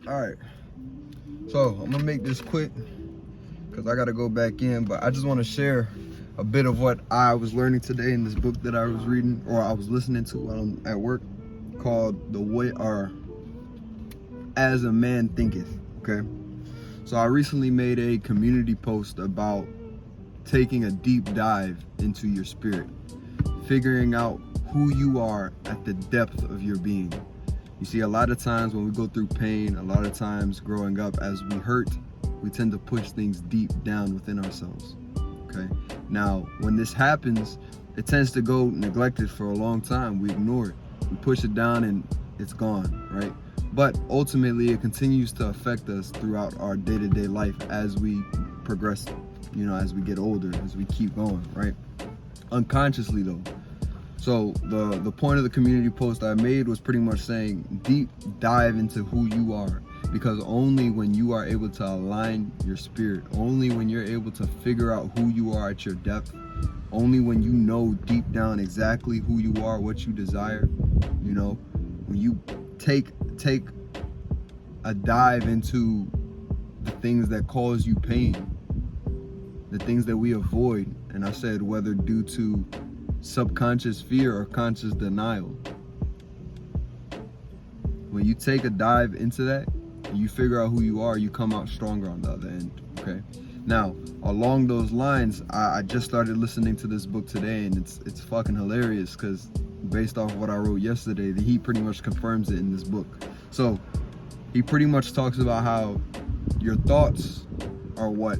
All right, so I'm gonna make this quick because I gotta go back in, but I just want to share a bit of what I was learning today in this book that I was reading, or I was listening to while I'm at work, called The Way, or As a Man Thinketh. Okay, so I recently made a community post about taking a deep dive into your spirit, figuring out who you are at the depth of your being. You see, a lot of times when we go through pain, a lot of times growing up, as we hurt, we tend to push things deep down within ourselves. Okay, now when this happens, it tends to go neglected for a long time. We ignore it, we push it down, and it's gone, right? But ultimately it continues to affect us throughout our day-to-day life as we progress, as we get older, as we keep going, right? Unconsciously though. So the point of the community post I made was pretty much saying deep dive into who you are, because only when you are able to align your spirit, only when you're able to figure out who you are at your depth, only when you know deep down exactly who you are, what you desire, when you take a dive into the things that cause you pain, the things that we avoid, and I said whether due to subconscious fear or conscious denial. When you take a dive into that and you figure out who you are, you come out stronger on the other end. Okay, now along those lines, I just started listening to this book today, and it's fucking hilarious because based off what I wrote yesterday, he pretty much confirms it in this book. So he pretty much talks about how your thoughts are what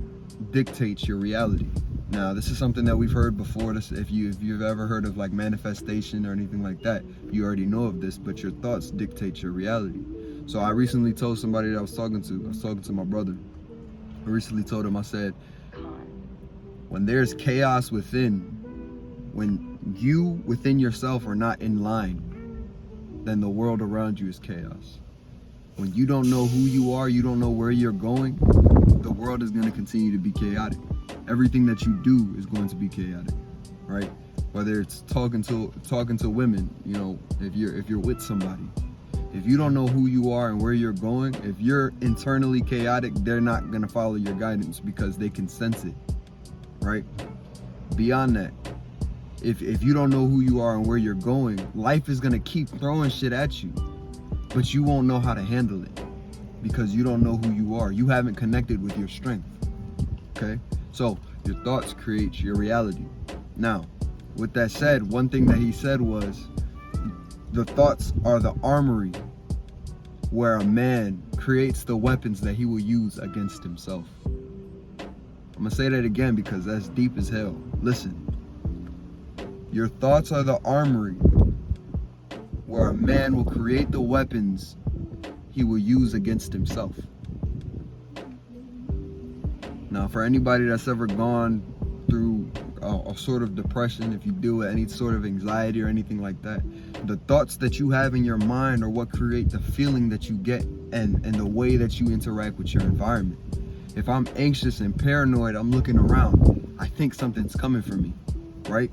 dictates your reality. Now, this is something that we've heard before. This, if you've ever heard of like manifestation or anything like that, you already know of this, but your thoughts dictate your reality. So I recently told somebody that I was talking to my brother. I recently told him, I said, when there's chaos within, when you within yourself are not in line, then the world around you is chaos. When you don't know who you are, you don't know where you're going, the world is going to continue to be chaotic. Everything that you do is going to be chaotic, right? Whether it's talking to women, if you're with somebody, if you don't know who you are and where you're going, if you're internally chaotic, they're not going to follow your guidance because they can sense it, right? Beyond that, if you don't know who you are and where you're going, life is going to keep throwing shit at you, but you won't know how to handle it because you don't know who you are. You haven't connected with your strength. Okay, so your thoughts create your reality. Now, with that said, one thing that he said was the thoughts are the armory where a man creates the weapons that he will use against himself. I'm gonna say that again because that's deep as hell. Listen, your thoughts are the armory where a man will create the weapons he will use against himself. Now, for anybody that's ever gone through a sort of depression, if you deal with any sort of anxiety or anything like that, the thoughts that you have in your mind are what create the feeling that you get and the way that you interact with your environment. If I'm anxious and paranoid, I'm looking around. I think something's coming for me, right?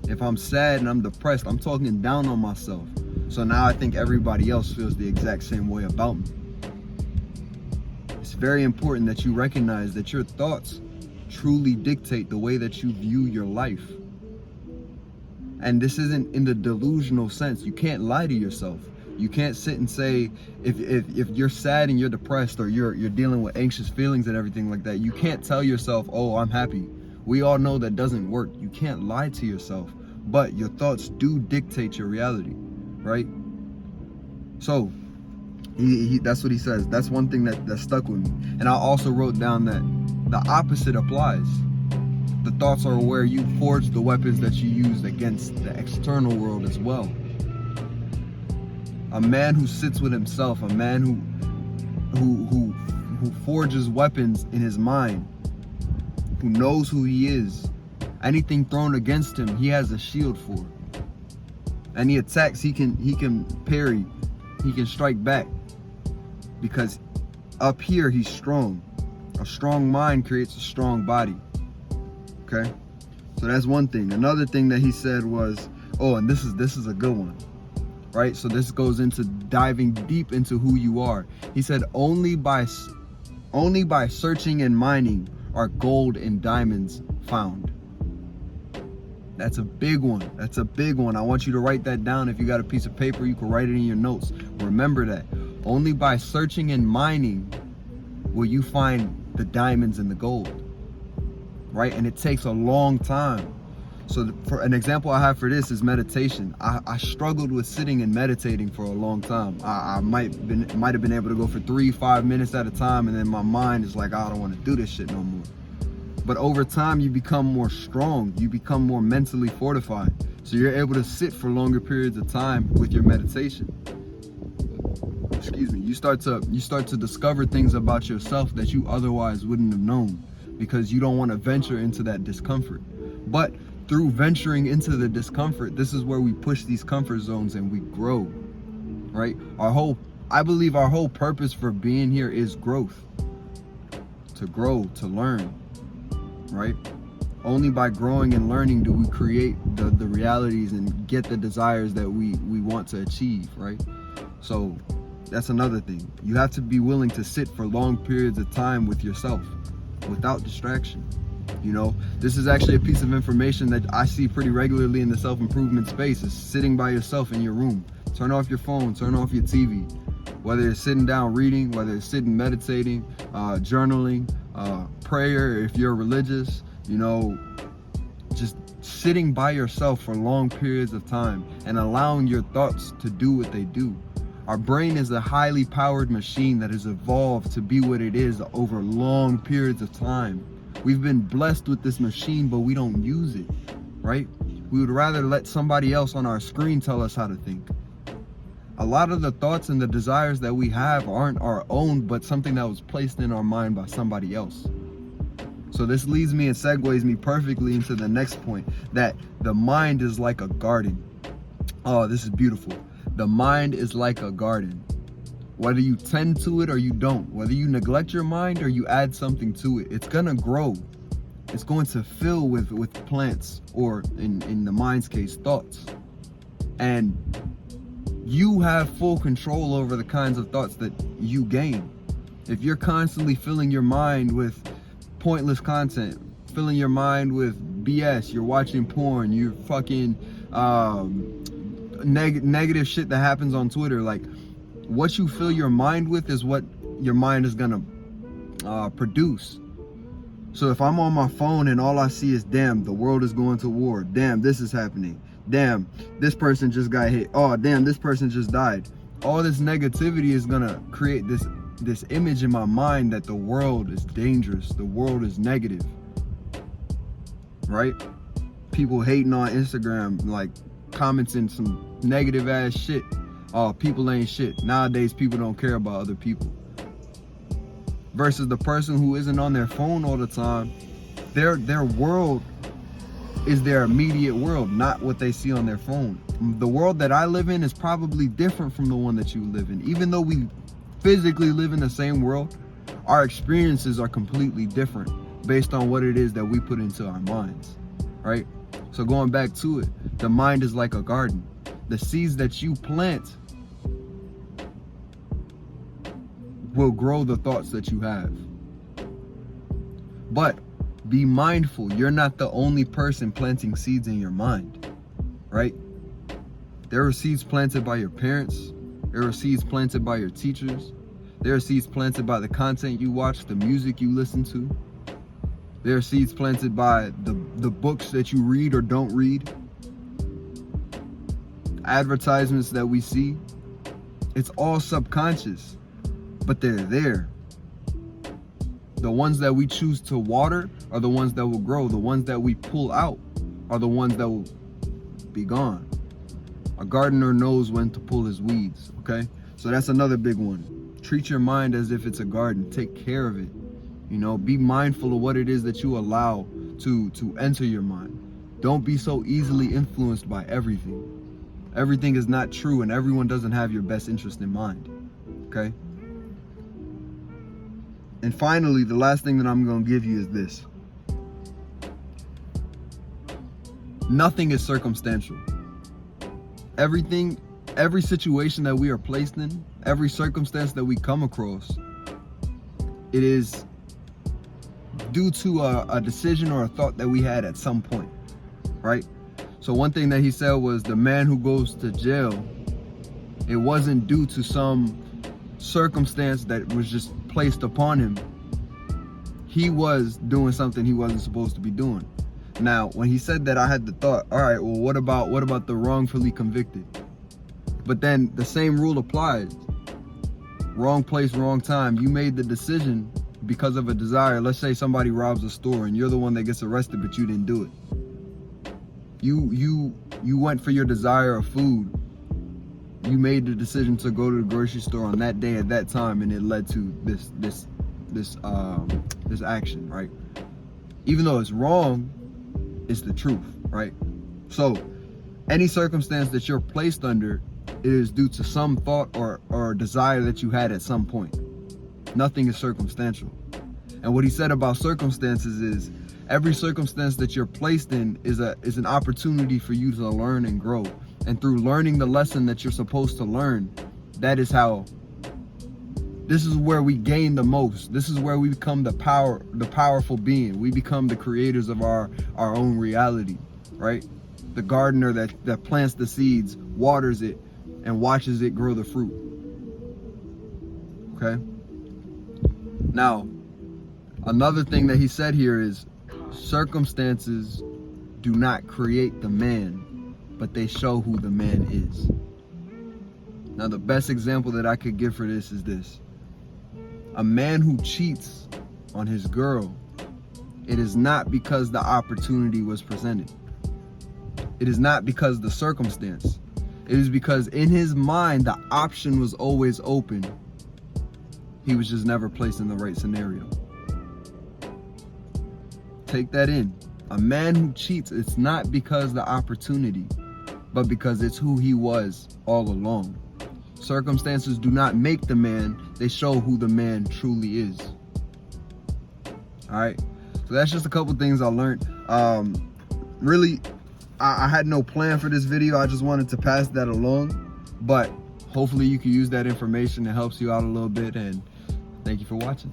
If I'm sad and I'm depressed, I'm talking down on myself. So now I think everybody else feels the exact same way about me. It's very important that you recognize that your thoughts truly dictate the way that you view your life. And this isn't in the delusional sense. You can't lie to yourself. You can't sit and say, if you're sad and you're depressed or you're dealing with anxious feelings and everything like that, you can't tell yourself, oh, I'm happy. We all know that doesn't work. You can't lie to yourself, but your thoughts do dictate your reality, right? So that's what he says. That's one thing that stuck with me. And I also wrote down that the opposite applies. The thoughts are where you forge the weapons that you use against the external world as well. A man who sits with himself, a man who forges weapons in his mind, who knows who he is, anything thrown against him, he has a shield for. Any attacks, he can parry, he can strike back. Because up here, he's strong. A strong mind creates a strong body. Okay? So that's one thing. Another thing that he said was, oh, and this is a good one. right? So this goes into diving deep into who you are. He said, only by searching and mining are gold and diamonds found. That's a big one. That's a big one. I want you to write that down. If you got a piece of paper, you can write it in your notes. Remember that. Only by searching and mining will you find the diamonds and the gold, right? And it takes a long time. So for an example I have for this is meditation. I struggled with sitting and meditating for a long time. I might have been able to go for 3-5 minutes at a time, and then my mind is like, I don't want to do this shit no more. But over time, you become more strong. You become more mentally fortified. So you're able to sit for longer periods of time with your meditation. Excuse me. You start to discover things about yourself that you otherwise wouldn't have known, because you don't want to venture into that discomfort. But through venturing into the discomfort, this is where we push these comfort zones and we grow, right? I believe our whole purpose for being here is growth. To grow, to learn. Right? Only by growing and learning do we create the realities and get the desires that we want to achieve, right? So that's another thing. You have to be willing to sit for long periods of time with yourself without distraction. You know, this is actually a piece of information that I see pretty regularly in the self-improvement space, is sitting by yourself in your room. Turn off your phone, turn off your TV. Whether it's sitting down reading, whether it's sitting meditating, journaling, prayer if you're religious, you know, just sitting by yourself for long periods of time and allowing your thoughts to do what they do. Our brain is a highly powered machine that has evolved to be what it is over long periods of time. We've been blessed with this machine, but we don't use it, right? We would rather let somebody else on our screen tell us how to think. A lot of the thoughts and the desires that we have aren't our own, but something that was placed in our mind by somebody else. So this leads me and segues me perfectly into the next point, that the mind is like a garden. Oh, this is beautiful. The mind is like a garden. Whether you tend to it or you don't, whether you neglect your mind or you add something to it, it's gonna grow. It's going to fill with plants, or in the mind's case, thoughts. And you have full control over the kinds of thoughts that you gain. If you're constantly filling your mind with pointless content, filling your mind with BS, you're watching porn, you're fucking negative shit that happens on Twitter, like, what you fill your mind with is what your mind is gonna produce. So if I'm on my phone and all I see is, damn, the world is going to war, damn, this is happening, damn, this person just got hit, oh damn, this person just died, all this negativity is gonna create this image in my mind that the world is dangerous, the world is negative, right? People hating on Instagram, like commenting some negative ass shit. Oh, people ain't shit. Nowadays, people don't care about other people. Versus the person who isn't on their phone all the time, their world is their immediate world, not what they see on their phone. The world that I live in is probably different from the one that you live in. Even though we physically live in the same world, our experiences are completely different based on what it is that we put into our minds, right? So going back to it, the mind is like a garden. The seeds that you plant will grow the thoughts that you have. But be mindful, you're not the only person planting seeds in your mind, right? There are seeds planted by your parents. There are seeds planted by your teachers. There are seeds planted by the content you watch, the music you listen to. There are seeds planted by the books that you read or don't read. Advertisements that we see. It's all subconscious, but they're there. The ones that we choose to water are the ones that will grow. The ones that we pull out are the ones that will be gone. A gardener knows when to pull his weeds, okay? So that's another big one. Treat your mind as if it's a garden. Take care of it. You know, be mindful of what it is that you allow to enter your mind. Don't be so easily influenced by everything. Everything is not true, and everyone doesn't have your best interest in mind, okay? And finally, the last thing that I'm going to give you is this. Nothing is circumstantial. Everything every situation that we are placed in, every circumstance that we come across, it is due to a decision or a thought that we had at some point, right? So one thing that he said was the man who goes to jail, it wasn't due to some circumstance that was just placed upon him. He was doing something he wasn't supposed to be doing. Now, when he said that, I had the thought, all right, well, what about the wrongfully convicted? But then the same rule applies. Wrong place, wrong time. You made the decision because of a desire. Let's say somebody robs a store and you're the one that gets arrested, but you didn't do it. You went for your desire of food. You made the decision to go to the grocery store on that day at that time, and it led to this action, right? Even though it's wrong, it's the truth, right? So any circumstance that you're placed under, it is due to some thought or desire that you had at some point. Nothing is circumstantial. And what he said about circumstances is every circumstance that you're placed in is an opportunity for you to learn and grow. And through learning the lesson that you're supposed to learn, this is where we gain the most. This is where we become the powerful being. We become the creators of our own reality, right? The gardener that plants the seeds, waters it, and watches it grow the fruit. Okay? Now, another thing that he said here is circumstances do not create the man, but they show who the man is. Now, the best example that I could give for this is this. A man who cheats on his girl, it is not because the opportunity was presented. It is not because the circumstance. It is because in his mind, the option was always open. He was just never placed in the right scenario. Take that in. A man who cheats, it's not because the opportunity, but because it's who he was all along. Circumstances do not make the man, they show who the man truly is. All right, so that's just a couple things I learned. Really, I had no plan for this video. I just wanted to pass that along, but hopefully you can use that information. It helps you out a little bit, and thank you for watching.